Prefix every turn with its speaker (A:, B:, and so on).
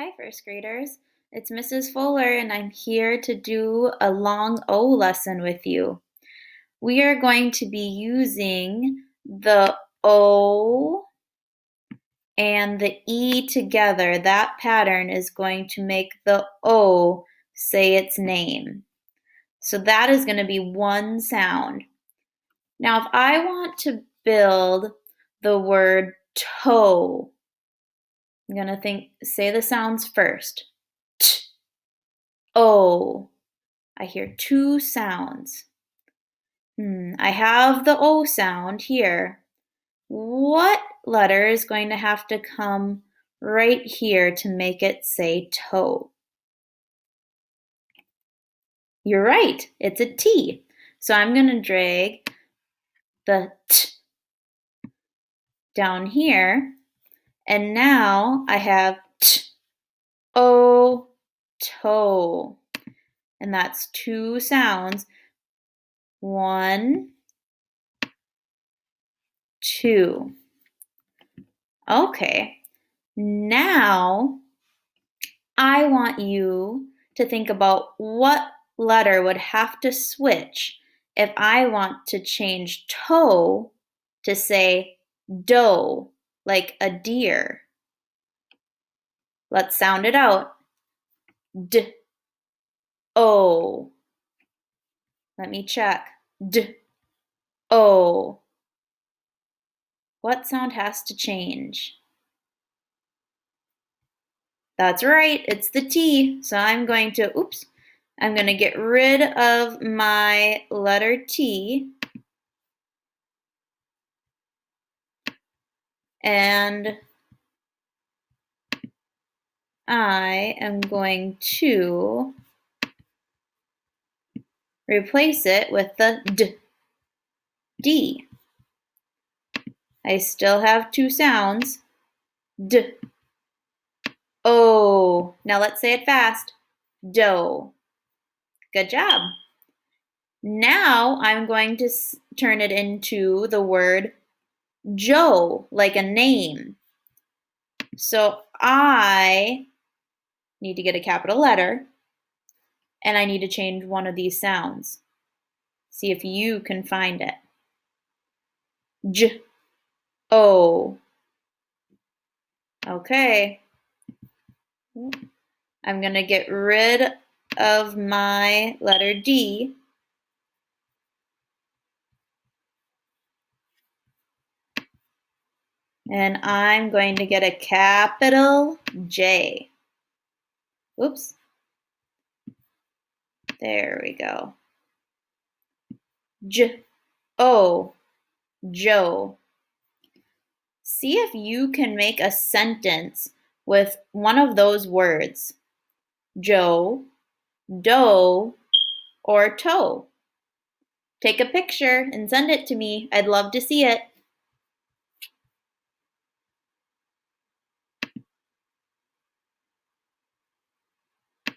A: Hi, first graders. It's Mrs. Foeller, and I'm here to do a long O lesson with you. We are going to be using the O and the E together. That pattern is going to make the O say its name. So that is going to be one sound. Now, if I want to build the word toe, I'm going to say the sounds first. T, O. I hear two sounds. I have the O sound here. What letter is going to have to come right here to make it say toe? You're right, it's a T. So I'm going to drag the T down here, and now I have T, O, toe. And that's two sounds. One, two. Okay, now I want you to think about what letter would have to switch if I want to change toe to say doe, like a deer. Let's sound it out. D, O. Let me check. D, O. What sound has to change? That's right, it's the T. So I'm going to get rid of my letter T, and I am going to replace it with the D. I still have two sounds. D, O. Now let's say it fast. Doe. Good job. Now I'm going to turn it into the word Joe, like a name. So I need to get a capital letter, and I need to change one of these sounds. See if you can find it. J, O. Okay. I'm going to get rid of my letter D. And I'm going to get a capital J. Oops. There we go. J, O, Joe. See if you can make a sentence with one of those words. Joe, doe, or toe. Take a picture and send it to me. I'd love to see it.